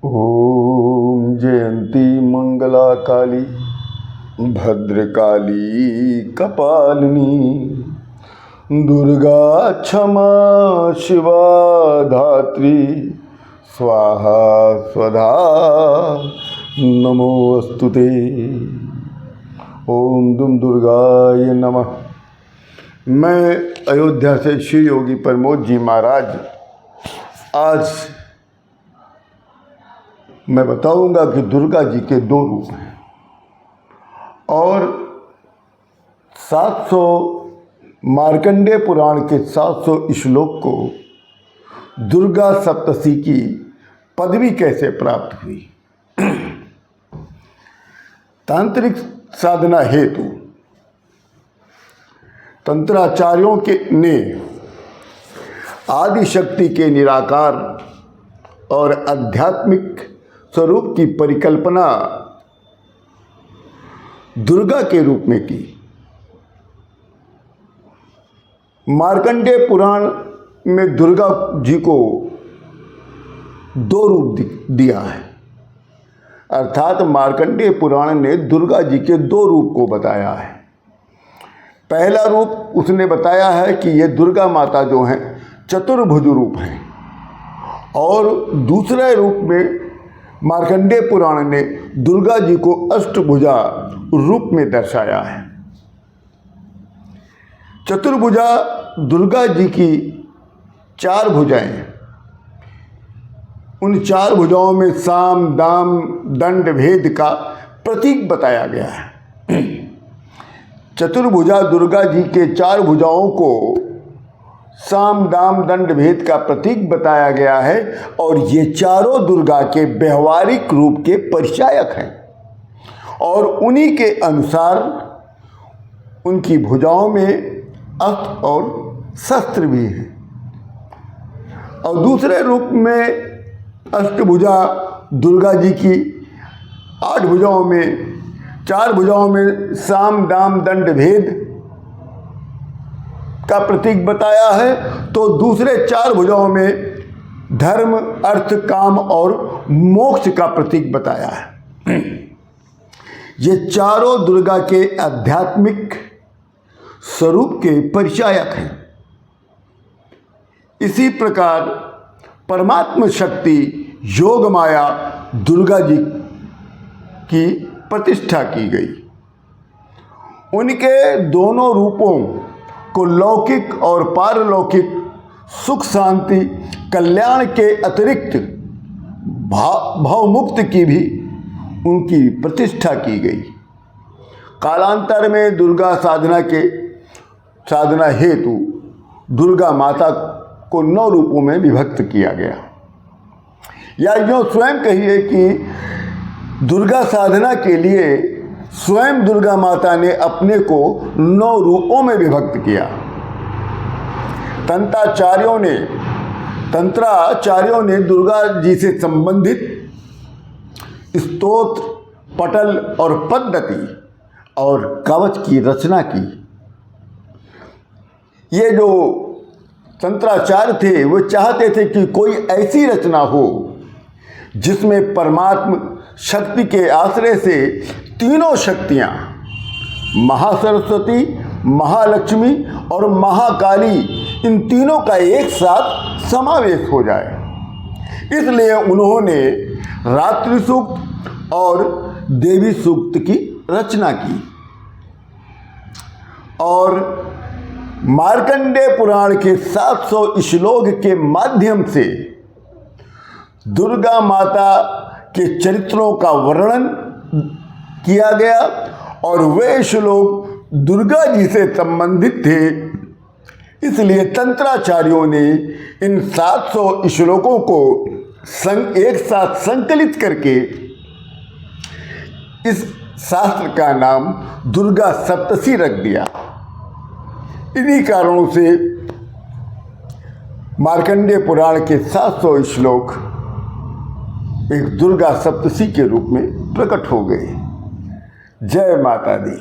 ओम जयंती मंगला काली भद्रकाली कपालिनी दुर्गा क्षमा शिवा धात्री स्वाहा स्वधा नमोस्तुते। ओम दुम दुर्गाय नमः। मैं अयोध्या से श्री योगी प्रमोद जी महाराज आज मैं बताऊंगा कि दुर्गा जी के दो रूप हैं और 700 मार्कंडेय पुराण के 700 श्लोक को दुर्गा सप्तशी की पदवी कैसे प्राप्त हुई। तांत्रिक साधना हेतु तंत्राचार्यों ने आदि शक्ति के निराकार और आध्यात्मिक स्वरूप की परिकल्पना दुर्गा के रूप में की। मार्कंडेय पुराण में दुर्गा जी को दो रूप दिया है, अर्थात मार्कंडेय पुराण ने दुर्गा जी के दो रूप को बताया है। पहला रूप उसने बताया है कि ये दुर्गा माता जो हैं चतुर्भुज रूप हैं, और दूसरे रूप में मार्कंडेय पुराण ने दुर्गा जी को अष्टभुजा रूप में दर्शाया है। चतुर्भुजा दुर्गा जी की 4 भुजाएं, उन 4 भुजाओं में साम दाम दंड भेद का प्रतीक बताया गया है। चतुर्भुजा दुर्गा जी के 4 भुजाओं को साम दाम दंड भेद का प्रतीक बताया गया है, और ये चारों दुर्गा के व्यवहारिक रूप के परिचायक हैं, और उन्हीं के अनुसार उनकी भुजाओं में अस्त्र और शस्त्र भी हैं। और दूसरे रूप में अष्टभुजा दुर्गा जी की 8 भुजाओं में 4 भुजाओं में साम दाम दंड भेद का प्रतीक बताया है, तो दूसरे 4 भुजाओं में धर्म अर्थ काम और मोक्ष का प्रतीक बताया है। ये चारों दुर्गा के आध्यात्मिक स्वरूप के परिचायक हैं। इसी प्रकार परमात्म शक्ति योग माया दुर्गा जी की प्रतिष्ठा की गई। उनके दोनों रूपों को लौकिक और पारलौकिक सुख शांति कल्याण के अतिरिक्त भावमुक्त की भी उनकी प्रतिष्ठा की गई। कालांतर में दुर्गा साधना हेतु दुर्गा माता को 9 रूपों में विभक्त किया गया, या यूँ स्वयं कहिए कि दुर्गा साधना के लिए स्वयं दुर्गा माता ने अपने को 9 रूपों में विभक्त किया। तंत्राचार्यों ने दुर्गा जी से संबंधित स्तोत्र पटल और पद्धति और कवच की रचना की। ये जो तंत्राचार्य थे वो चाहते थे कि कोई ऐसी रचना हो जिसमें परमात्म शक्ति के आश्रय से तीनों शक्तियाँ महासरस्वती, महालक्ष्मी और महाकाली, इन तीनों का एक साथ समावेश हो जाए। इसलिए उन्होंने रात्रि सूक्त और देवी सूक्त की रचना की, और मार्कंडेय पुराण के 700 श्लोक के माध्यम से दुर्गा माता के चरित्रों का वर्णन किया गया, और वे श्लोक दुर्गा जी से संबंधित थे। इसलिए तंत्राचार्यों ने इन 700 श्लोकों को एक साथ संकलित करके इस शास्त्र का नाम दुर्गा सप्तशी रख दिया। इन्हीं कारणों से मार्कंडेय पुराण के 700 श्लोक एक दुर्गा सप्तशी के रूप में प्रकट हो गए। जय माता दी।